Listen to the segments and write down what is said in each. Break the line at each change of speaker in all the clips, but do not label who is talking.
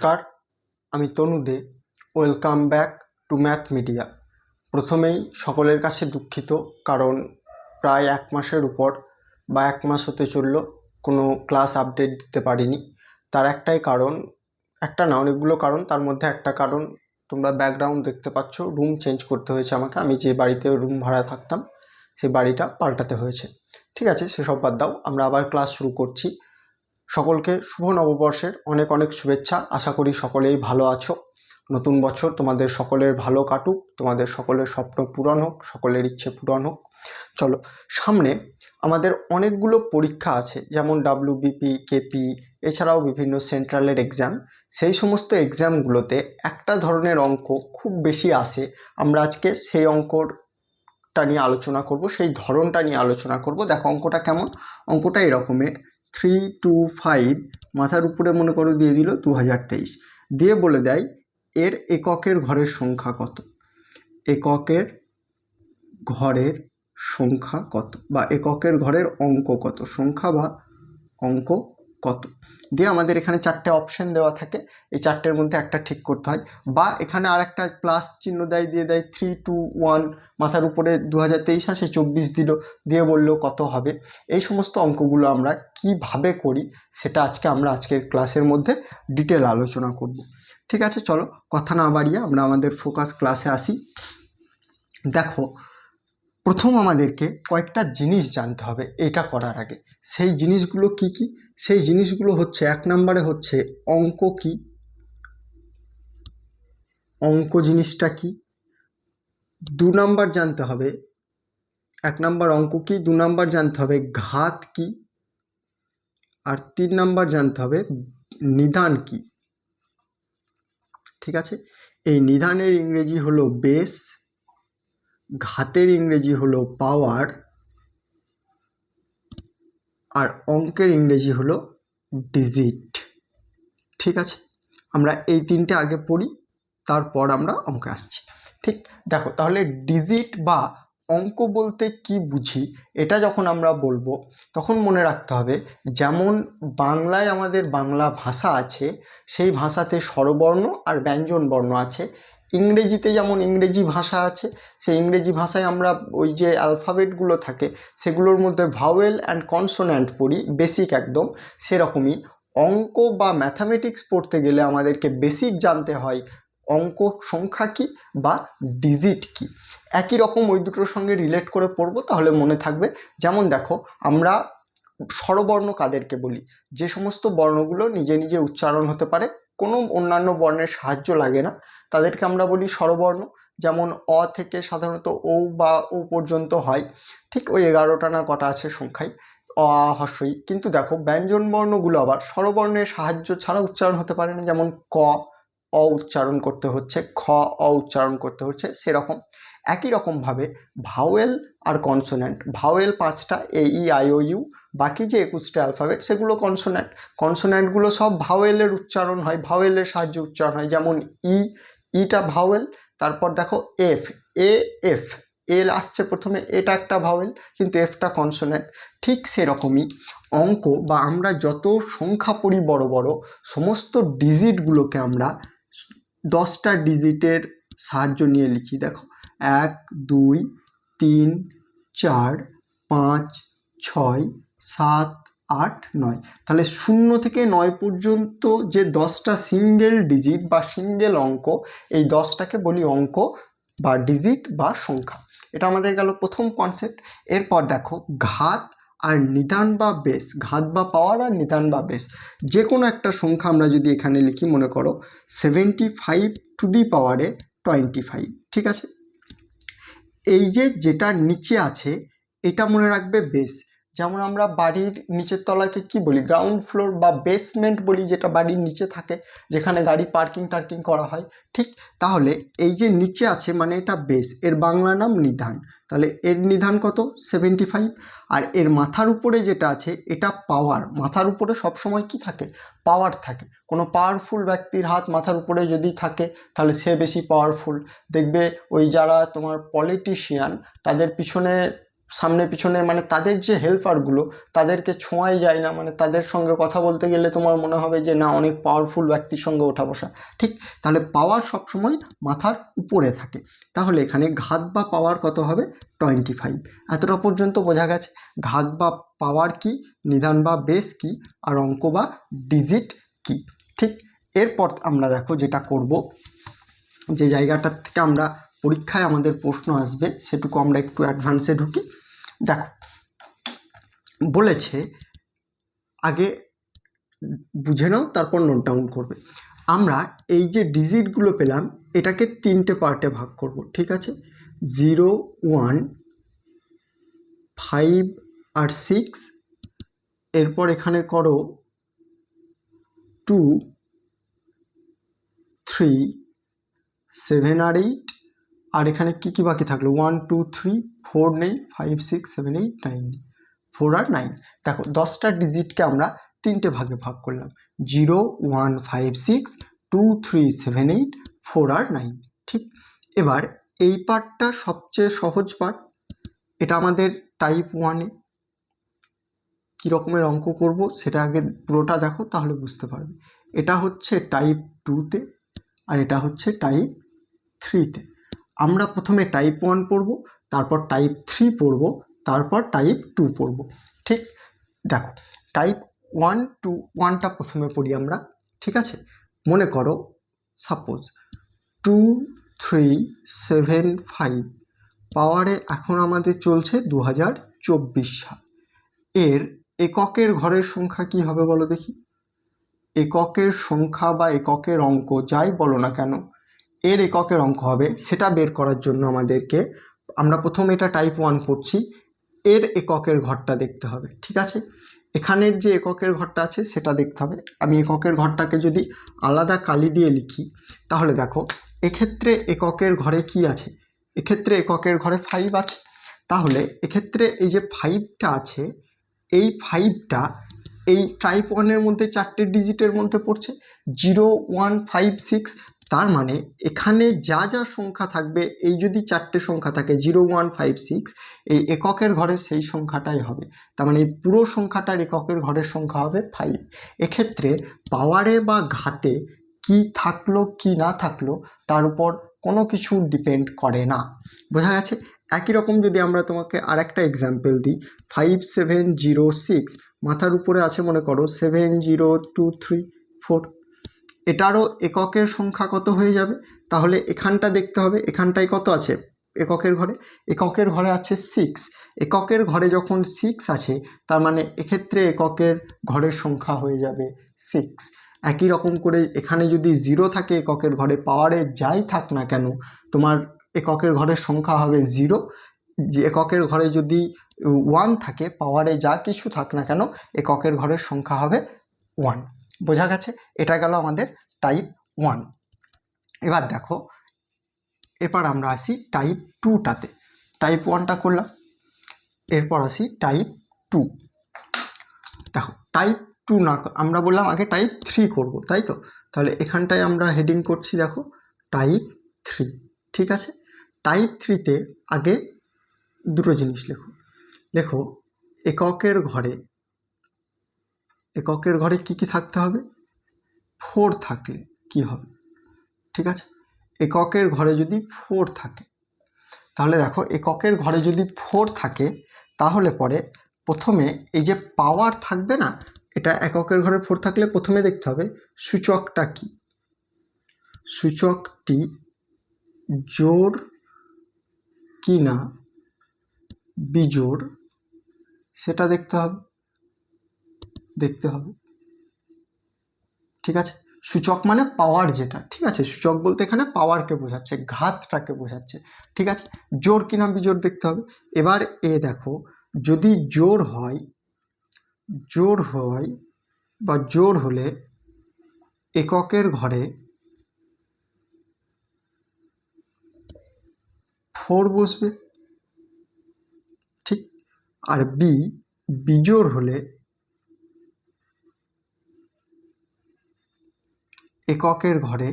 নমস্কার, আমি Tanu De. Welcome back to math media. প্রথমেই সকলের কাছে দুঃখিত, কারণ প্রায় 1 মাসের উপর বা 1 মাস হতে চলল কোনো ক্লাস আপডেট দিতে পারিনি। তার একটাই কারণ, একটা না অনেকগুলো কারণ, তার মধ্যে একটা কারণ তোমরা ব্যাকগ্রাউন্ড দেখতে পাচ্ছ, রুম চেঞ্জ করতে হয়েছে আমাকে। আমি যে বাড়িতে রুম ভাড়া থাকতাম সেই বাড়িটা পাল্টাতে হয়েছে। ঠিক আছে, সেসব বাদ দাও, আমরা আবার ক্লাস শুরু করছি। সকলকে শুভ নববর্ষের অনেক অনেক শুভেচ্ছা। আশা করি সকলেই ভালো আছো। নতুন বছর তোমাদের সকলের ভালো কাটুক, তোমাদের সকলের স্বপ্ন পূরণ হোক, সকলের ইচ্ছে পূরণ হোক। চলো, সামনে আমাদের অনেকগুলো পরীক্ষা আছে, যেমন WBP, KP, এছাড়াও বিভিন্ন সেন্ট্রালের এক্সাম। সেই সমস্ত এক্সামগুলোতে একটা ধরনের অঙ্ক খুব বেশি আসে। আমরা আজকে সেই অঙ্কটা নিয়ে আলোচনা করব, সেই ধরনটা নিয়ে আলোচনা করব। দেখো অঙ্কটা কেমন। অঙ্কটা এরকমের, 325 মাথার উপরে মনে করো দিয়ে দিল 2023, দিয়ে বলে দেয় এর এককের ঘরের সংখ্যা কত। এককের ঘরের সংখ্যা কত, বা এককের ঘরের অঙ্ক কত, সংখ্যা বা অঙ্ক কত। দিয়ে আমাদের এখানে 4টে অপশন দেওয়া থাকে, এই 4টের মধ্যে একটা ঠিক করতে হয়। বা এখানে আর একটা প্লাস চিহ্ন দিয়ে দেয় 321, মাথার উপরে 2023 আসে, 24 দিল, দিয়ে বললো কত হবে। এই সমস্ত অঙ্কগুলো আমরা কিভাবে করি সেটা আমরা আজকের ক্লাসের মধ্যে ডিটেল আলোচনা করব। ঠিক আছে, চলো কথা না বাড়িয়ে আমরা আমাদের ফোকাস ক্লাসে আসি। দেখো, প্রথম আমাদেরকে কয়েকটা জিনিস জানতে হবে এটা করার আগে। সেই জিনিসগুলো কি কি? সেই জিনিসগুলো হচ্ছে, 1 নম্বরে হচ্ছে অঙ্ক কি, অঙ্ক জিনিসটা কি। 2 নম্বর জানতে হবে, 1 নম্বর অঙ্ক কি, 2 নম্বর জানতে হবে ঘাত কি, আর 3 নম্বর জানতে হবে নিদান কি। ঠিক আছে, এই নিদানের ইংরেজি হলো বেস, ঘাতের ইংরেজি হলো পাওয়ার, আর অঙ্কের ইংরেজি হলো ডিজিট। ঠিক আছে, আমরা এই 3টে আগে পড়ি, তারপর আমরা অঙ্কে আসছি। ঠিক, দেখো তাহলে ডিজিট বা অঙ্ক বলতে কি বুঝি, এটা যখন আমরা বলবো তখন মনে রাখতে হবে, যেমন বাংলায় আমাদের বাংলা ভাষা আছে, সেই ভাষাতে স্বরবর্ণ আর ব্যঞ্জন বর্ণ আছে। ইংরেজিতে যেমন ইংরেজি ভাষা আছে, সেই ইংরেজি ভাষায় আমরা ওই যে অ্যালফাবেটগুলো থাকে সেগুলোর মধ্যে ভাওয়েল অ্যান্ড কনসোন্যান্ট পড়ি, বেসিক একদম। সেরকমই অঙ্ক বা ম্যাথামেটিক্স পড়তে গেলে আমাদেরকে বেসিক জানতে হয় অঙ্ক সংখ্যা কি বা ডিজিট কি। একই রকম ওই দুটোর সঙ্গে রিলেট করে পড়বো, তাহলে মনে থাকবে। যেমন দেখো, আমরা স্বরবর্ণ কাদেরকে বলি? যে সমস্ত বর্ণগুলো নিজে নিজে উচ্চারণ হতে পারে, কোনো অন্যান্য বর্ণের সাহায্য লাগে না, তাদেরকে আমরা বলি স্বরবর্ণ। যেমন অ থেকে সাধারণত ও বা ও পর্যন্ত হয়, ঠিক ওই 11টা না কটা আছে সংখ্যায়, অ আ হ্রস্বই। কিন্তু দেখো ব্যঞ্জন বর্ণগুলো আবার স্বরবর্ণের সাহায্য ছাড়া উচ্চারণ হতে পারে না, যেমন ক অ উচ্চারণ করতে হচ্ছে, খ অ উচ্চারণ করতে হচ্ছে, সেরকম। একই রকমভাবে ভাওয়েল আর কনসোন্যান্ট, ভাওয়েল 5টা, এ ই আই ও ইউ, বাকি যে 21টা অ্যালফাবেট সেগুলো কনসোন্যান্ট। কনসোন্যান্টগুলো সব ভাওয়েলের উচ্চারণ হয়, ভাওয়েলের সাহায্যে উচ্চারণ হয়। যেমন ইটা ভাওয়েল, তারপর দেখো এফ, এফ, এল আসছে প্রথমে, এটা একটা ভাওয়েল, কিন্তু এফটা কনসোন্যান্ট। ঠিক সেরকমই অঙ্ক বা আমরা যত সংখ্যা পড়ি বড় বড়, সমস্ত ডিজিটগুলোকে আমরা 10টা ডিজিটের সাহায্য নিয়ে লিখি। দেখো 1 2 3 4 5 6 7 8 9। তাহলে 0 থেকে 9 পর্যন্ত যে 10টা সিঙ্গেল ডিজিট বা সিঙ্গেল অঙ্ক, এই 10টাকে বলি অঙ্ক বা ডিজিট বা সংখ্যা। এটা আমাদের গেল প্রথম কনসেপ্ট। এরপর দেখো ঘাত আর নিদান বা বেস, ঘাত বা পাওয়ার আর নিদান বা বেস। যে কোনো একটা সংখ্যা আমরা যদি এখানে লিখি, মনে করো 75 টু দি পাওয়ারে 25। ঠিক আছে, এই যে যেটা নিচে আছে এটা মনে রাখবে বেস। যেমন আমরা বাড়ির নিচের তলাকে কি বলি? গ্রাউন্ড ফ্লোর বা বেসমেন্ট বলি, যেটা বাড়ির নিচে থাকে, যেখানে গাড়ি পার্কিং টার্কিং করা হয়। ঠিক, তাহলে এই যে নিচে আছে মানে এটা বেস, এর বাংলা নাম নিধান। তাহলে এর নিধান কত? 75। আর এর মাথার উপরে যেটা আছে এটা পাওয়ার। মাথার উপরে সবসময় কি থাকে? পাওয়ার থাকে। কোনো পাওয়ারফুল ব্যক্তির হাত মাথার উপরে যদি থাকে তাহলে সে বেশি পাওয়ারফুল। দেখবে ওই যারা তোমার পলিটিশিয়ান, তাদের পিছনে সামনে পিছনে মানে তাদের যে হেল্পারগুলো তাদেরকে ছোঁয়াই যায় না, মানে তাদের সঙ্গে কথা বলতে গেলে তোমার মনে হবে যে না অনেক পাওয়ারফুল ব্যক্তির সঙ্গে ওঠা বসা, ঠিক? তাহলে পাওয়ার সবসময় মাথার উপরে থাকে। তাহলে এখানে ঘাত বা পাওয়ার কত হবে? 25। এতটা পর্যন্ত বোঝা গেছে ঘাত বা পাওয়ার কি, নিধান বা বেস কি, আর অঙ্ক বা ডিজিট কি, ঠিক? এরপর আমরা দেখো যেটা করব, যে জায়গাটার থেকে আমরা পরীক্ষায় আমাদের প্রশ্ন আসবে সেটুকু আমরা একটু অ্যাডভান্সে ঢুকি। দেখো বলেছে আগে বুঝে নাও তারপর নোট ডাউন করবে। আমরা এই যে ডিজিটগুলো পেলাম এটাকে 3টে পার্টে ভাগ করব, ঠিক আছে? 0, 1, 5 আর 6। এরপর এখানে করো 2, 3, 7 আর 8। আর এখানে কি কি বাকি থাকলো? 1, 2, 3, 4 নেই, 5, 6, 7, 8, 9 নেই, 4 আর 9। দেখো 10টা ডিজিটকে আমরা 3টে ভাগে ভাগ করলাম, 0, 1, 5, 6, 2, 3, 7, 8, 4 আর 9, ঠিক? এবার এই পার্টটা সবচেয়ে সহজ পার্ট, এটা আমাদের টাইপ 1-এ। কী রকমের অঙ্ক করব সেটা আগে পুরোটা দেখো তাহলে বুঝতে পারবে। এটা হচ্ছে টাইপ 2-তে আর এটা হচ্ছে টাইপ 3-তে। আমরা প্রথমে টাইপ 1 পড়ব, তারপর টাইপ 3 পড়ব, তারপর টাইপ 2 পড়ব, ঠিক? দেখো টাইপ 1, 2, 1টা প্রথমে পড়ি আমরা, ঠিক আছে? মনে করো সাপোজ 2, 3, 7, 5 পাওয়ারে এখন আমাদের চলছে 2024 সাল। এর এককের ঘরের সংখ্যা কি হবে বলো দেখি? এককের সংখ্যা বা এককের অঙ্ক যাই বলো না কেন, এর এককের অঙ্ক হবে সেটা বের করার জন্য আমাদেরকে, আমরা প্রথম এটা টাইপ 1 পড়ছি, এর এককের ঘরটা দেখতে হবে, ঠিক আছে? এখানের যে এককের ঘরটা আছে সেটা দেখতে হবে। আমি এককের ঘরটাকে যদি আলাদা কালি দিয়ে লিখি তাহলে দেখো এক্ষেত্রে এককের ঘরে কি আছে? এক্ষেত্রে এককের ঘরে 5 আছে। তাহলে এক্ষেত্রে এই যে 5টা আছে, এই 5টা এই টাইপ 1-এর মধ্যে 4টে ডিজিটের মধ্যে পড়ছে, 0, 1, 5, 6। তার মানে এখানে যা যা সংখ্যা থাকবে, এই যদি 4টে সংখ্যা থাকে 0, 1, 5, 6, এই এককের ঘরে সেই সংখ্যাটাই হবে। তার মানে এই পুরো সংখ্যাটার এককের ঘরের সংখ্যা হবে 5। এক্ষেত্রে পাওয়ারে বা ঘাতে কি থাকলো কি না থাকলো তার উপর কোনো কিছু ডিপেন্ড করে না, বোঝা গেছে? একই রকম যদি আমরা তোমাকে আর একটা এক্সাম্পল দিই, 5, 7, 0, 6 মাথার উপরে আছে মনে করো 7, 0, 2, 3, 4। এটারও এককের সংখ্যা কত হয়ে যাবে? তাহলে এখানটা দেখতে হবে, এখানটায় কত আছে এককের ঘরে? এককের ঘরে আছে 6। এককের ঘরে যখন 6 আছে তার মানে এক্ষেত্রে এককের ঘরের সংখ্যা হয়ে যাবে 6। একই রকম করে এখানে যদি 0 থাকে এককের ঘরে, পাওয়ারে যাই থাক না কেন তোমার এককের ঘরের সংখ্যা হবে 0। যে এককের ঘরে যদি 1 থাকে, পাওয়ারে যা কিছু থাক না কেন এককের ঘরের সংখ্যা হবে 1। বোঝা গেছে? এটা গেল আমাদের টাইপ 1। এবার দেখো এবার আমরা আসি টাইপ 2টাতে। টাইপ 1টা করলাম, এরপর আসি টাইপ 2। দেখো টাইপ 2 না, আমরা বললাম আগে টাইপ 3 করব, তাই তো? তাহলে এখানটায় আমরা হেডিং করছি দেখো টাইপ 3, ঠিক আছে? টাইপ 3তে আগে দুটো জিনিস লেখো। লেখো এককের ঘরে, এককের ঘরে কি কি থাকতে হবে? 4 থাকলে কি হবে? ঠিক আছে, এককের ঘরে যদি 4 থাকে তাহলে দেখো এককের ঘরে যদি 4 থাকে তাহলে পরে প্রথমে এই যে পাওয়ার থাকবে না, এটা এককের ঘরে 4 থাকলে প্রথমে দেখতে হবে সূচকটা কি, সূচকটি জোড় কি না বিজোড় সেটা দেখতে হবে, ঠিক আছে? সূচক মানে পাওয়ার যেটা, ঠিক আছে? সূচক বলতে এখানে পাওয়ারকে বোঝাচ্ছে, ঘাতটাকে বোঝাচ্ছে, ঠিক আছে? জোড় কিনা বিজোড় দেখতে হবে। এবার এ দেখো যদি জোড় হয় বা জোড় হলে এককের ঘরে 4 বসবে, ঠিক? আর বিজোড় হলে এককের ঘরে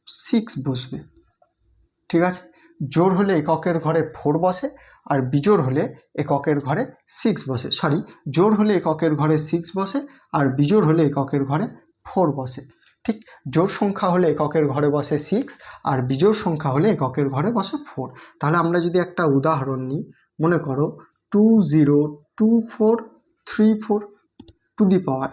6 বসবে, ঠিক আছে? জোড় হলে এককের ঘরে 4 বসে, আর বিজোড় হলে এককের ঘরে 6 বসে। সরি, জোড় হলে এককের ঘরে 6 বসে, আর বিজোড় হলে এককের ঘরে 4 বসে। ঠিক, জোড় সংখ্যা হলে এককের ঘরে বসে 6, আর বিজোড় সংখ্যা হলে এককের ঘরে বসে 4। তাহলে আমরা যদি একটা উদাহরণ নিই, মনে করো 202434 টু দি পাওয়ার,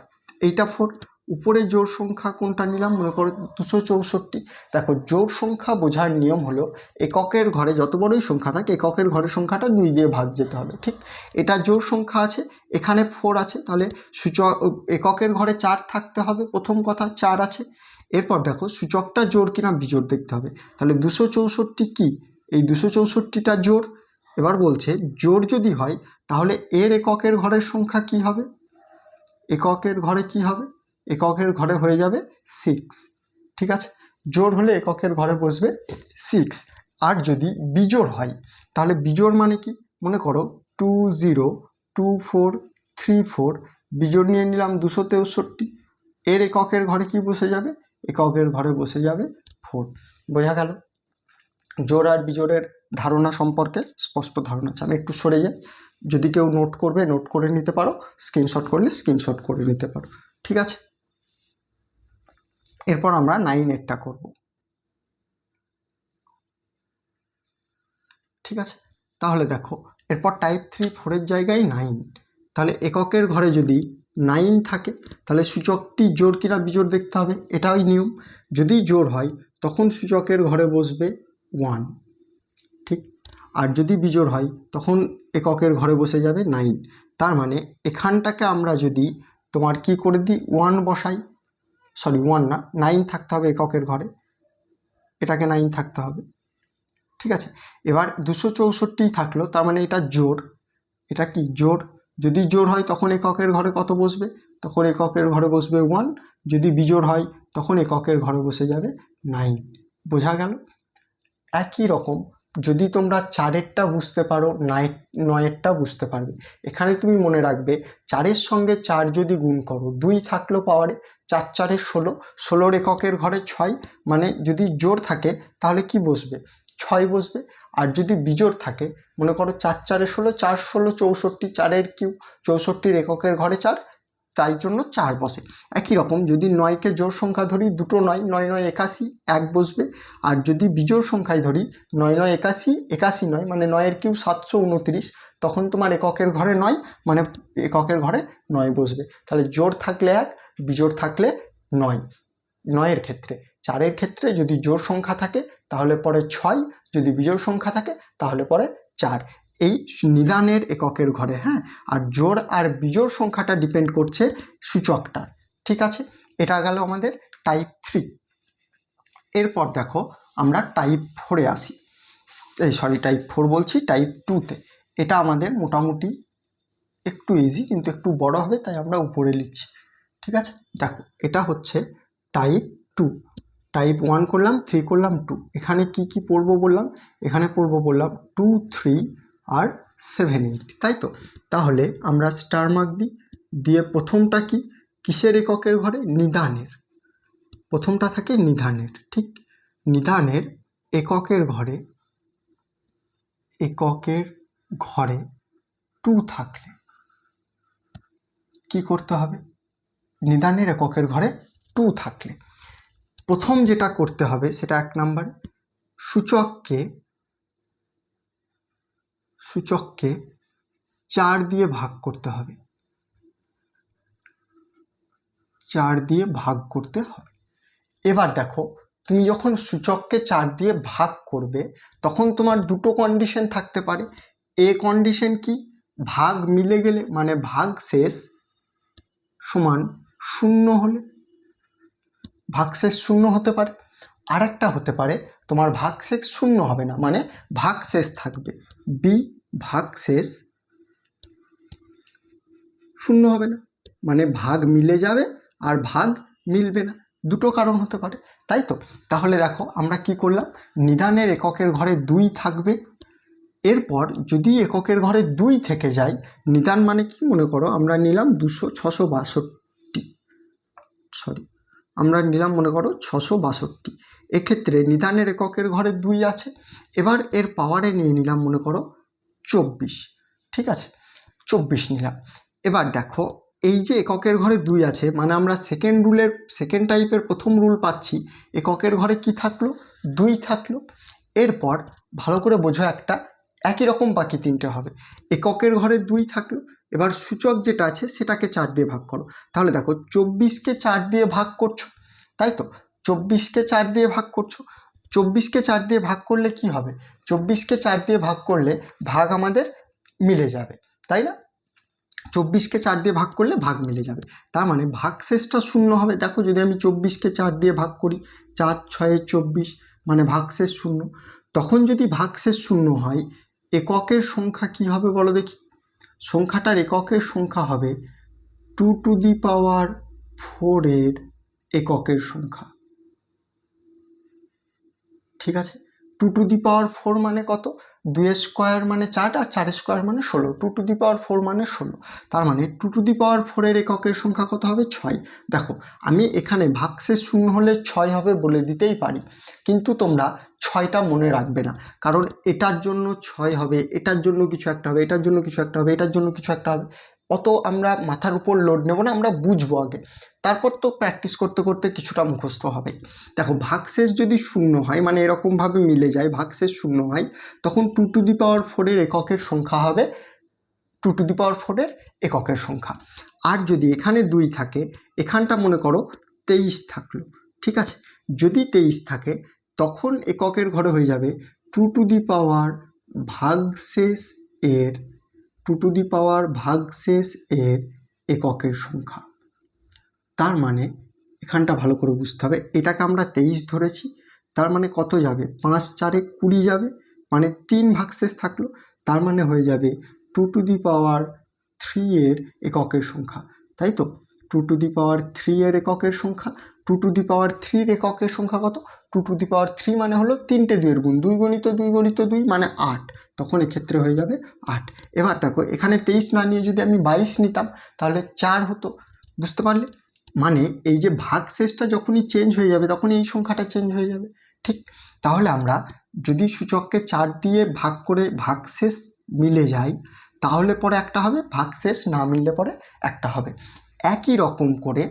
এইটা 4। উপরে জোড় সংখ্যা কোনটা নিলাম, মনে করো 264। দেখো, জোড় সংখ্যা বোঝার নিয়ম হলো এককের ঘরে যত বড়ই সংখ্যা থাকে এককের ঘরের সংখ্যাটা 2 দিয়ে ভাগ যেতে হবে। ঠিক, এটা জোড় সংখ্যা আছে, এখানে 4 আছে, তাহলে সূচক এককের ঘরে 4 থাকতে হবে। প্রথম কথা 4 আছে। এরপর দেখো সূচকটা জোড় কিনা বিজোড় দেখতে হবে। তাহলে 264 কি, এই 264টা জোড়। এবার বলছে জোড় যদি হয় তাহলে এর এককের ঘরের সংখ্যা কি হবে, এককের ঘরে কি হবে, এককের ঘরে হয়ে যাবে 6। ঠিক আছে, জোড় হলে এককের ঘরে বসবে 6। আর যদি বিজোড় হয় তাহলে বিজোড় মানে কি, মনে করো 202434 বিজোড় নিয়ে নিলাম 263, এর এককের ঘরে কি বসে যাবে, এককের ঘরে বসে যাবে 4। বোঝা গেল? জোড় আর বিজোড়ের ধারণা সম্পর্কে স্পষ্ট ধারণা আছে। আমি একটু সরে যাই, যদি কেউ নোট করবে নোট করে নিতে পারো, স্ক্রিনশট করলে স্ক্রিনশট করে নিতে পারো। ঠিক আছে, এরপর আমরা 9-এরটা করব। ঠিক আছে, তাহলে দেখো এরপর টাইপ 3-4-এর জায়গায় 9। তাহলে এককের ঘরে যদি 9 থাকে তাহলে সূচকটি জোড় কিনা বিজোড় দেখতে হবে, এটাই নিয়ম। যদি জোড় হয় তখন সূচকের ঘরে বসবে 1। ঠিক, আর যদি বিজোড় হয় তখন এককের ঘরে বসে যাবে 9। তার মানে এখানটাকে আমরা যদি তোমার কি করে দিই, 1 বসাই, সরি 1 না, 9 থাকতে হবে এককের ঘরে, এটাকে 9 থাকতে হবে। ঠিক আছে, এবার 264 থাকলো, তার মানে এটা জোড়, এটা কি জোড়। যদি জোড় হয় তখন এককের ঘরে কত বসবে, তখন এককের ঘরে বসবে 1। যদি বিজোড় হয় তখন এককের ঘরে বসে যাবে 9। বোঝা গেল? একই রকম যদি তোমরা 4-এরটা বুঝতে পারো, 9-এরটা বুঝতে পারবে। এখানে তুমি মনে রাখবে 4-এর সঙ্গে 4 যদি গুণ করো, 2 থাকলো পাওয়ারে, 4 4-এ 16, 16-র এককের ঘরে 6, মানে যদি জোড় থাকে তাহলে কি বসবে, 6 বসবে। আর যদি বিজোড় থাকে, মনে করো 4 4-এ 16, 4 16 64, 4-এর কিউব, 64-র এককের ঘরে 4, তাই জন্য 4 বসে। একই রকম যদি 9-কে জোড় সংখ্যা ধরি, দুটো 9, 9 9 81, 1 বসবে। আর যদি বিজোড় সংখ্যায় ধরি 9 9 81, 81 9, মানে 9-এর কিউব 729, তখন তোমার এককের ঘরে 9, মানে এককের ঘরে 9 বসবে। তাহলে জোড় থাকলে 1, বিজোড় থাকলে 9। 9-এর ক্ষেত্রে, 4-এর ক্ষেত্রে যদি জোড় সংখ্যা থাকে তাহলে পরে 6, যদি বিজোড় সংখ্যা থাকে তাহলে পরে 4, এই নিদানের এককের ঘরে। হ্যাঁ, আর জোড় আর বিজোড় সংখ্যাটা ডিপেন্ড করছে সূচকটা। ঠিক আছে, এটা গেল আমাদের টাইপ 3। এরপর দেখো আমরা টাইপ 4-এ আসি, টাইপ 4 বলছি, টাইপ 2-তে। এটা আমাদের মোটামুটি একটু ইজি, কিন্তু একটু বড় হবে, তাই আমরা উপরে লিখছি। ঠিক আছে, দেখো এটা হচ্ছে টাইপ 2। টাইপ 1 করলাম, 3 করলাম, 2। এখানে কি কি পড়বো বললাম, এখানে পড়বো বললাম 2 3 আর 7 8, তাই তো? তাহলে আমরা স্টার মার্ক দিই, দিয়ে প্রথমটা কি, কিসের এককের ঘরে, নিদানের। প্রথমটা থাকে নিদানের। ঠিক, নিদানের এককের ঘরে, এককের ঘরে 2 থাকলে কি করতে হবে, নিদানের এককের ঘরে 2 থাকলে প্রথম যেটা করতে হবে সেটা 1 নম্বর, সূচককে 4 দিয়ে ভাগ করতে হবে, 4 দিয়ে ভাগ করতে হবে। এবার দেখো তুমি যখন সূচককে 4 দিয়ে ভাগ করবে তখন তোমার দুটো কন্ডিশন থাকতে পারে। এ কন্ডিশন কি, ভাগ মিলে গেলে, মানে ভাগ শেষ সমান 0 হলে, ভাগশেষ 0 হতে পারে। আর একটা হতে পারে তোমার ভাগশেষ 0 হবে না, মানে ভাগশেষ থাকবে, বি ভাগশেষ 0 হবে না, মানে ভাগ মিলে যাবে আর ভাগ মিলবে না, দুটো কারণ হতে পারে, তাই তো? তাহলে দেখো আমরা কি করলাম, নিদানের এককের ঘরে 2 থাকবে। এরপর যদি এককের ঘরে 2 থেকে যায়, নিদান মানে কি, মনে করো আমরা নিলাম 662, আমরা নিলাম মনে করো 662, এক্ষেত্রে নিদানের এককের ঘরে 2 আছে। এবার এর পাওয়ারে নিয়ে নিলাম মনে করো 24, ঠিক আছে, 24 নিলাম। এবার দেখো এই যে এককের ঘরে 2 আছে, মানে আমরা সেকেন্ড টাইপের প্রথম রুল পাচ্ছি, এককের ঘরে কি থাকলো, 2 থাকলো। এরপর ভালো করে বোঝো, একটা একই রকম বাকি 3টে হবে। এককের ঘরে 2 থাকলো, এবার সূচক যেটা আছে সেটাকে 4 দিয়ে ভাগ করো। তাহলে দেখো 24কে 4 দিয়ে ভাগ করছো, তাই তো, 24কে 4 দিয়ে ভাগ করছো। 24কে 4 দিয়ে ভাগ করলে কি হবে, 24কে 4 দিয়ে ভাগ করলে ভাগ আমাদের মিলে যাবে, তাই না? 24কে 4 দিয়ে ভাগ করলে ভাগ মিলে যাবে, তার মানে ভাগশেষটা 0 হবে। দেখো যদি আমি 24কে 4 দিয়ে ভাগ করি, 4 6 24, মানে ভাগশেষ 0। তখন যদি ভাগশেষ 0 হয়, এককের সংখ্যা কি হবে বলো দেখি? সংখ্যাটার এককের সংখ্যা হবে 2 টু দি পাওয়ার 4 এর এককের সংখ্যা, ঠিক আছে। 2 টু দি পাওয়ার 4 মানে কত, 2 স্কোয়ার মানে 4 আর 4 স্কোয়ার মানে 16, 2 টু দি পাওয়ার 4 মানে 16। তার মানে 2 টু দি পাওয়ার 4 এর এককের সংখ্যা কত হবে, 6। দেখো আমি এখানে ভাগশেষ 0 হলে 6 হবে বলে দিতেই পারি, কিন্তু তোমরা 6টা মনে রাখবে না, কারণ এটার জন্য 6 হবে, এটার জন্য কিছু একটা হবে, এটার জন্য কিছু একটা হবে, এটার জন্য কিছু একটা হবে। অত আমরা মাথার উপর লোড নেব না, আমরা বুঝবো আগে, তারপর তো প্র্যাকটিস করতে করতে কিছুটা মুখস্থ হবে। দেখো ভাগশেষ যদি 0 হয়, মানে এরকমভাবে মিলে যায়, ভাগশেষ 0 হয়, তখন 2 টু দি পাওয়ার 4 এর এককের সংখ্যা হবে 2 টু দি পাওয়ার 4 এর এককের সংখ্যা। আর যদি এখানে 2 থাকে, এখানটা মনে করো 23 থাকলো, ঠিক আছে। যদি 23 থাকে, তখন এককের ঘরে হয়ে যাবে 2 টু দি পাওয়ার ভাগশেষ এর 2 টু দি পাওয়ার ভাগশেষ এর এককের সংখ্যা। তার মানে এখানটা ভালো করে বুঝতে হবে, এটাকে আমরা 23 ধরেছি, তার মানে কত যাবে, 5 4 20 যাবে, মানে 3 ভাগশেষ থাকলো, তার মানে হয়ে যাবে 2 টু দি পাওয়ার 3 এর এককের সংখ্যা, তাই তো। 2 টু দি পাওয়ার 3 এর এককের সংখ্যা, 2 টু দি পাওয়ার 3 এর এককের সংখ্যা কত, 2 টু দি পাওয়ার 3 মানে হলো 3টে 2 এর গুণ, 2 গণিত 2 গণিত 2 মানে 8, তখন এক্ষেত্রে হয়ে যাবে 8। এবার দেখো এখানে 23 না নিয়ে যদি আমি 22 নিতাম, তাহলে 4 হতো, বুঝতে পারলে? মানে এই যে ভাগশেষটা যখনই চেঞ্জ হয়ে যাবে, তখনই এই সংখ্যাটা চেঞ্জ হয়ে যাবে, ঠিক। তাহলে আমরা যদি সূচককে 4 দিয়ে ভাগ করে ভাগশেষ মিলে যায়, তাহলে পরে একটা হবে, ভাগশেষ না মিললে পরে একটা হবে। একই রকম করে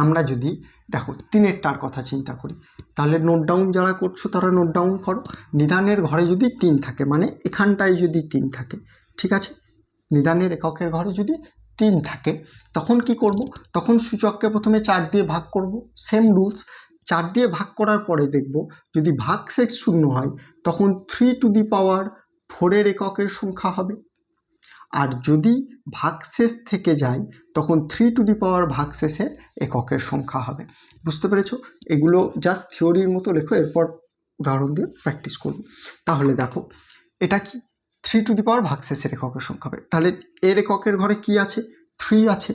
আমরা যদি দেখো 3এরটার কথা চিন্তা করি, তাহলে নোট ডাউন যারা করছো তারা নোট ডাউন করো। নিদানের ঘরে যদি 3 থাকে, মানে এখানটায় যদি 3 থাকে, ঠিক আছে, নিদানের এককের ঘরে যদি 3 থাকে, তখন কি করব, তখন সূচককে প্রথমে 4 দিয়ে ভাগ করব, সেম রুলস। 4 দিয়ে ভাগ করার পরে দেখব যদি ভাগশেষ 0 হয়, তখন 3 টু দি পাওয়ার 4 এর এককের সংখ্যা হবে। আর যদি ভাগশেষ থেকে যায়, তখন 3 টু দি পাওয়ার ভাগশেষের এককের সংখ্যা হবে। বুঝতে পেরেছো? এগুলো জাস্ট থিওরির মতো লেখো, এরপর উদাহরণ দিয়ে প্র্যাকটিস করব। তাহলে দেখো এটা কি, 3 টু দি পাওয়ার ভাগশেষের এককের সংখ্যা হবে, তাহলে এর এককের ঘরে কি আছে, 3 আছে,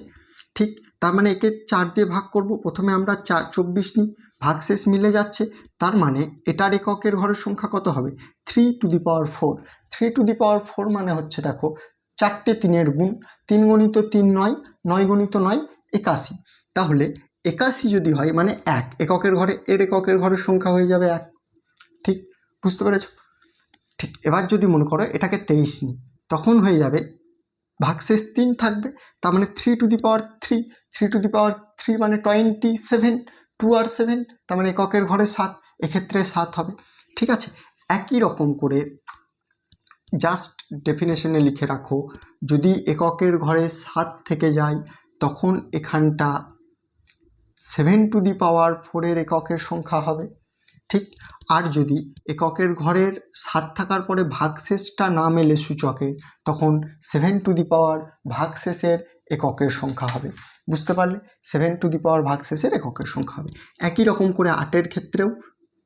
ঠিক। তার মানে একে 4 দিয়ে ভাগ করব, প্রথমে আমরা 24 নিই, ভাগশেষ মিলে যাচ্ছে, তার মানে এটার এককের ঘরের সংখ্যা কত হবে, 3 to the power 4। 3 to the power 4 মানে হচ্ছে দেখো 4টে 3-এর গুণ, 3 গণিত 3 9, 9 গণিত 9 81। তাহলে 81 যদি হয় মানে 1, এককের ঘরে এর এককের ঘরের সংখ্যা হয়ে যাবে 1, ঠিক। বুঝতে পেরেছো? ঠিক। এবার যদি মনে করো এটাকে 23 নিই, তখন হয়ে যাবে ভাগশেষ 3 থাকবে, তার মানে 3 to the power 3, 3 to the পাওয়ার 3 মানে 27, 2 আর 7, তার মানে এককের ঘরে 7, এক্ষেত্রে 7 হবে, ঠিক আছে। একই রকম করে জাস্ট ডেফিনেশনে লিখে রাখো, যদি এককের ঘরে 7 থেকে যায়, তখন এখানটা 7 টু দি পাওয়ার 4 এর এককের সংখ্যা হবে, ঠিক। আর যদি এককের ঘরের 7 থাকার পরে ভাগশেষটা না মেলে সূচকে, তখন 7 টু দি পাওয়ার ভাগশেষের এককের সংখ্যা হবে। বুঝতে পারলে? 7 টু দি পাওয়ার ভাগশেষের এককের সংখ্যা হবে। একই রকম করে 8-এর ক্ষেত্রেও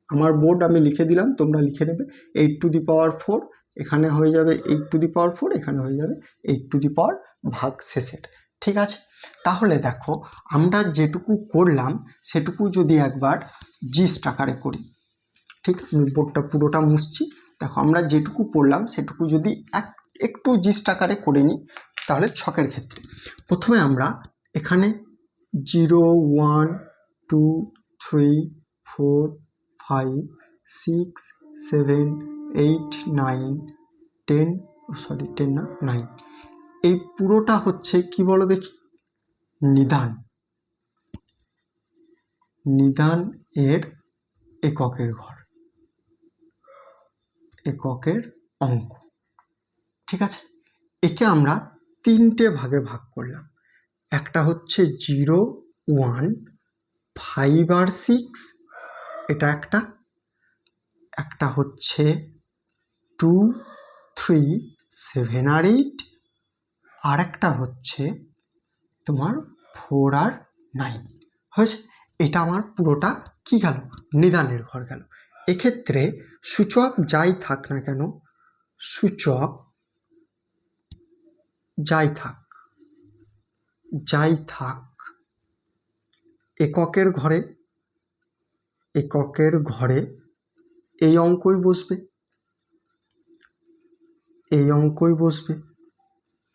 আমার বোর্ড আমি লিখে দিলাম, তোমরা লিখে নেবে। 8 টু দি পাওয়ার 4, এখানে হয়ে যাবে 8 টু দি পাওয়ার 4, এখানে হয়ে যাবে 8 টু দি পাওয়ার ভাগশেষের, ঠিক আছে। তাহলে দেখো আমরা যেটুকু করলাম সেটুকু যদি একবার জিস্ট আকারে করি, ঠিক। আমি বোর্ডটা পুরোটা মুছছি। দেখো আমরা যেটুকু পড়লাম সেটুকু যদি একটু জিস্ট আকারে করে নিই, তাহলে ছকের ক্ষেত্রে প্রথমে আমরা এখানে 0 1 2 3 4 5 6 7 8 9 10, সরি 10 না 9, এই পুরোটা হচ্ছে কি বলো দেখি, নিদান। নিদান এর এককের ঘর, এককের অঙ্ক। ঠিক আছে, একে আমরা তিনটে ভাগে ভাগ করলাম। একটা হচ্ছে 0 1 5 আর 6, এটা একটা। একটা হচ্ছে 2 3 7 আর 8, আর একটা হচ্ছে তোমার 4 আর 9 হয়েছে। এটা আমার পুরোটা কি গেল, নিদানের ঘর গেল। এক্ষেত্রে সূচক যাই থাক না কেন, সূচক যাই থাক এককের ঘরে এই অঙ্কই বসবে,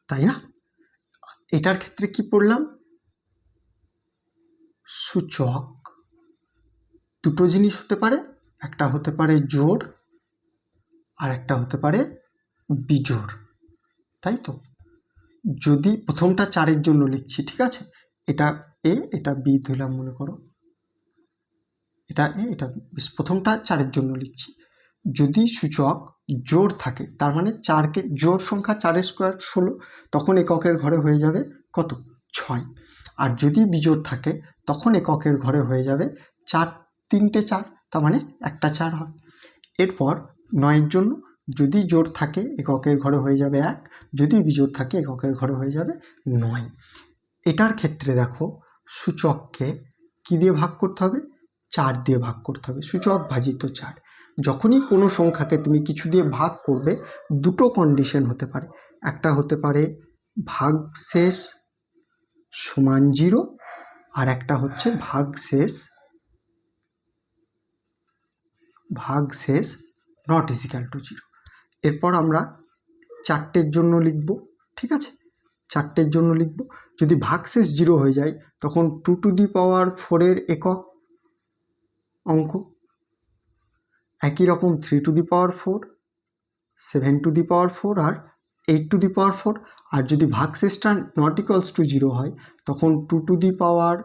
তাই না? এটার ক্ষেত্রে কি পড়লাম, সূচক দুটো জিনিস হতে পারে, একটা হতে পারে জোড় আর একটা হতে পারে বিজোড়, তাই তো। যদি প্রথমটা 4-এর জন্য লিখছি, ঠিক আছে, এটা এ এটা বি ধরলাম, মনে করো এটা এ এটা বি, প্রথমটা 4-এর জন্য লিখছি। যদি সূচক জোড় থাকে, তার মানে 4কে জোড় সংখ্যা 4 স্কোয়ার 16, তখন এককের ঘরে হয়ে যাবে কত, 6। আর যদি বিজোড় থাকে, তখন এককের ঘরে হয়ে যাবে 4, 3টে 4, তার মানে একটা 4 হয়। এরপর 9-এর জন্য যদি জোড় থাকে এককের ঘরে হয়ে যাবে 1, যদি বিজোড় থাকে এককের ঘরে হয়ে যাবে 9। এটার ক্ষেত্রে দেখো, সূচককে কি দিয়ে ভাগ করতে হবে, 4 দিয়ে ভাগ করতে হবে। সূচক ভাজিত 4। যখনই কোনো সংখ্যাকে তুমি কিছু দিয়ে ভাগ করবে, দুটো কন্ডিশন হতে পারে। একটা হতে পারে ভাগশেষ সমান 0, আর একটা হচ্ছে ভাগশেষ নট ইজিক্যাল টু 0। এরপর আমরা 4টের জন্য লিখব, ঠিক আছে, 4টের জন্য লিখব। যদি ভাগশেষ 0 হয়ে যায়, তখন 2 টু দি পাওয়ার 4-এর একক অঙ্ক। একই রকম 3 to the power 4, 7 to the power 4 আর 8 টু দি পাওয়ার 4। আর যদি ভাগশেষটা নট ইকুয়ালস টু 0 হয়, তখন 2 টু দি পাওয়ার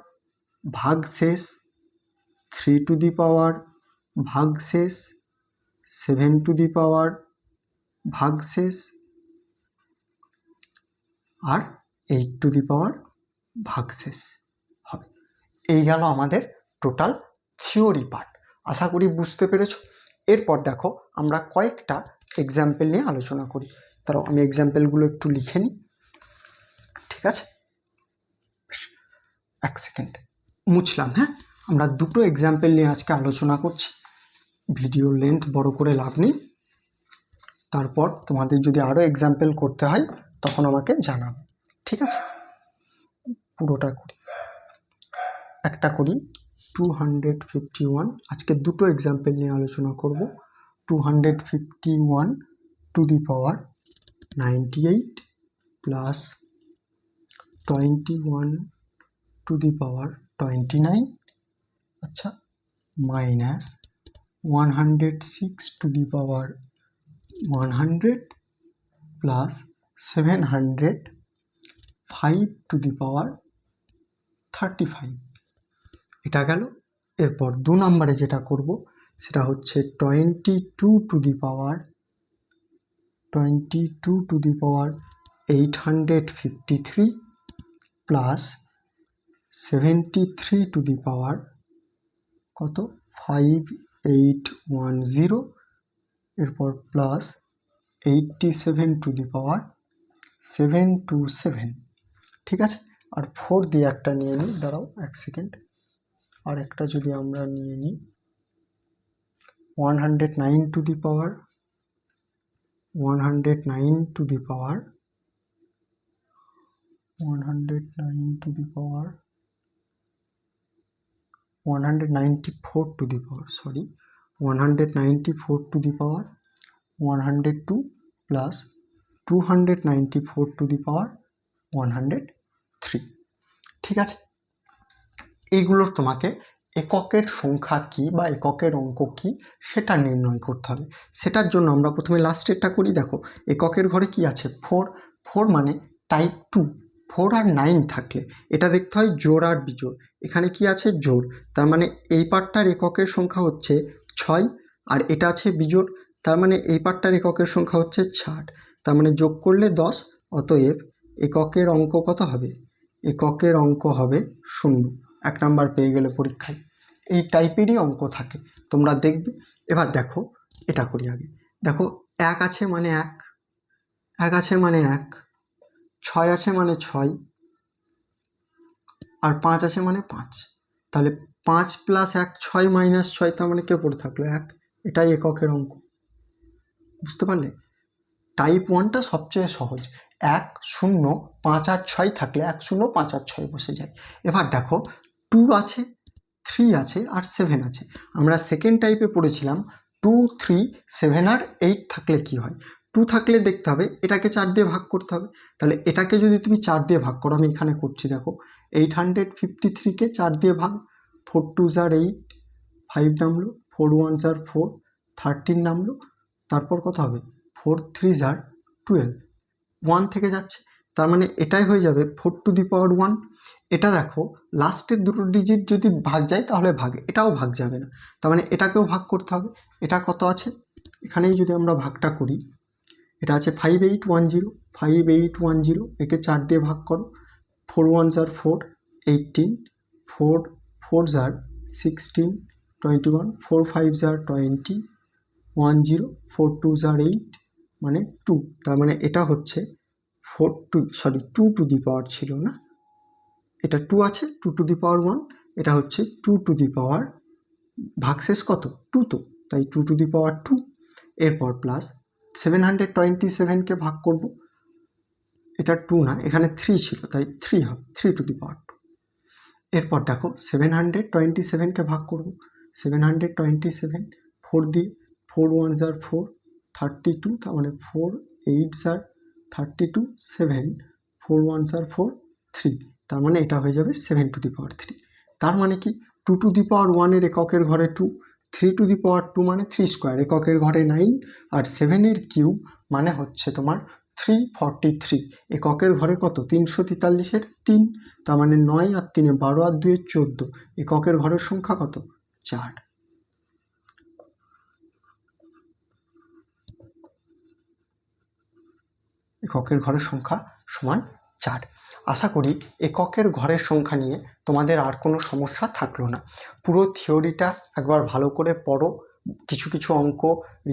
ভাগশেষ 3 টু দি পাওয়ার ভাগশেষ 7 টু দি পাওয়ার ভাগশেষ আর 8 টু দি পাওয়ার ভাগশেষ হবে। এই গেল আমাদের টোটাল থিওরি পার্ট। আশা করি বুঝতে পেরেছো। এরপর দেখো, আমরা কয়েকটা এক্সাম্পল নিয়ে আলোচনা করি। তারও আমি এক্সাম্পলগুলো একটু লিখে নিই, ঠিক আছে, 1 সেকেন্ড মুছলাম। হ্যাঁ, আমরা দুটো এক্সাম্পল নিয়ে আজকে আলোচনা করছি। ভিডিও লেন্থ বড় করে লাভ নেই। তারপর তোমাদের যদি আরও এক্সাম্পল করতে হয়, তখন আমাকে জানাবে, ঠিক আছে। পুরোটা করি, একটা করি 251। আজকে দুটো এক্সাম্পল নিয়ে আলোচনা করব। 251 to the power 98 plus 21 to the power 29, আচ্ছা, minus 106 to the power 100 plus 705 to the power 35। এটা গেল। এরপর 2 নম্বরে যেটা করব, সেটা হচ্ছে 22 to the power 853 plus 73 to the power কত, 5810। এরপর প্লাস 87 টু দি পাওয়ার 727, ঠিক আছে। আর 4 দিয়ে একটা নিয়ে নিই, দাঁড়াও 1 সেকেন্ড। আর একটা যদি আমরা নিয়ে নিই 109 to the power 109 to the power 109 to the power 194 to the power, sorry, 194 to the power 102 plus 294 to the power 103, ঠিক আছে। এইগুলোর তোমাকে এককের সংখ্যা কী বা এককের অঙ্ক কী সেটা নির্ণয় করতে হবে। সেটার জন্য আমরা প্রথমে লাস্টেরটা করি। দেখো এককের ঘরে কি আছে, 4। 4 মানে টাইপ 2। 4 আর 9 থাকলে এটা দেখতে হয় জোড় আর বিজোড়। এখানে কি আছে, জোড়, তার মানে এই পার্টটার এককের সংখ্যা হচ্ছে 6 আর এটা আছে বিজোড়, তার মানে এই পার্টটার এককের সংখ্যা হচ্ছে 6। তার মানে যোগ করলে 10, অতএব এককের অঙ্ক কত হবে, এককের অঙ্ক হবে 0। 1 নাম্বার পেয়ে গেলে পরীক্ষায়। এই টাইপেরই অঙ্ক থাকে, তোমরা দেখবে। এবার দেখো এটা করি আগে। দেখো 1 আছে মানে 1, 1 আছে মানে 1, 6 আছে মানে 6 আর 5 আছে মানে 5। তাহলে 5 + 1 6 - 6, তার মানে কে পড়ে থাকলো 1। এটাই এককের অঙ্ক, বুঝতে পারলে? টাইপ 1টা সবচেয়ে সহজ। 1 0 5 আর 6 থাকলে 1 0 5 আর 6 বসে যায়। এবার দেখো 2 আছে, 3 আছে আর 7 আছে। আমরা সেকেন্ড টাইপে পড়েছিলাম 2 3 7 আর 8 থাকলে কি হয়। 2 থাকলে দেখতে হবে এটাকে 4 দিয়ে ভাগ করতে হবে। তাহলে এটাকে যদি তুমি 4 দিয়ে ভাগ করো, আমি এখানে করছি দেখো, 853কে 4 দিয়ে ভাগ, 4 2s are 8, 5 নামলো, 4 1s are 4, 13 নামলো, তারপর কত হবে 4 3s are 12, 1 থেকে যাচ্ছে, তার মানে এটাই হয়ে যাবে 4 টু দি পাওয়ার 1। এটা দেখো লাস্টের দুটো ডিজিট যদি ভাগ যায় তাহলে ভাগ, এটাও ভাগ যাবে না, তার মানে এটাকেও ভাগ করতে হবে। এটা কত আছে, এখানেই যদি আমরা ভাগটা করি, এটা আছে 5810, 5810, একে 4 দিয়ে ভাগ করো, 4 1s are 4, 18, 4 4s are 16, 21, 4 5s are 20, 10, 4 2s are 8 মানে 2, তার মানে এটা হচ্ছে 2 টু দি পাওয়ার ছিল না, এটা 2 আছে, 2 টু দি পাওয়ার 1, এটা হচ্ছে 2 টু দি পাওয়ার ভাগশেষ কত 2, তো তাই 2 টু দি পাওয়ার 2। এরপর প্লাস 727কে ভাগ করব, এটা 2 না, এখানে 3 ছিল তাই 3 হবে, 3 টু দি পাওয়ার 2। এরপর দেখো 727কে ভাগ করব, 727 4 দিয়ে, 4 1s are 4, 32, তার মানে 4 8s are 32, 7 4 1s are 4, 3, তার মানে এটা হয়ে যাবে 7 টু দি পাওয়ার 3। তার মানে কি 2 টু দি পাওয়ার 1 এর এককের ঘরে 2, 3 টু দি পাওয়ার 2 মানে 3 স্কোয়ার, এককের ঘরে 9, আর 7 এর কিউব মানে হচ্ছে তোমার 343, এককের ঘরে কত 343-এর 3, তার মানে 9 আর 3 12 আর 2 14, এককের ঘরের সংখ্যা কত 4। এককের ঘরের সংখ্যা সমান 4। আশা করি এককের ঘরের সংখ্যা নিয়ে তোমাদের আর কোনো সমস্যা থাকলো না। পুরো থিওরিটা একবার ভালো করে পড়ো, কিছু কিছু অঙ্ক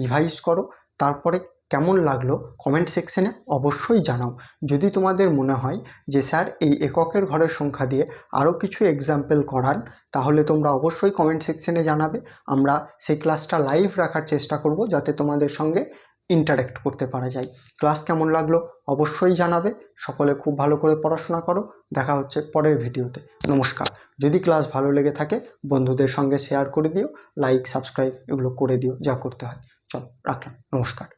রিভাইজ করো, তারপরে কেমন লাগলো কমেন্ট সেকশনে অবশ্যই জানাও। যদি তোমাদের মনে হয় যে স্যার এই এককের ঘরের সংখ্যা দিয়ে আরও কিছু এক্সাম্পল করান, তাহলে তোমরা অবশ্যই কমেন্ট সেকশনে জানাবে। আমরা সেই ক্লাসটা লাইভ রাখার চেষ্টা করব যাতে তোমাদের সঙ্গে ইন্টারেক্ট করতে পারা যায়। ক্লাস কেমন লাগলো অবশ্যই জানাবে। সকলে খুব ভালো করে পড়াশোনা করো, দেখা হচ্ছে পরের ভিডিওতে। নমস্কার। যদি ক্লাস ভালো লেগে থাকে বন্ধুদের সঙ্গে শেয়ার করে দিও, লাইক সাবস্ক্রাইব এগুলো করে দিও, যা করতে হয়। চলো রাখলাম, নমস্কার।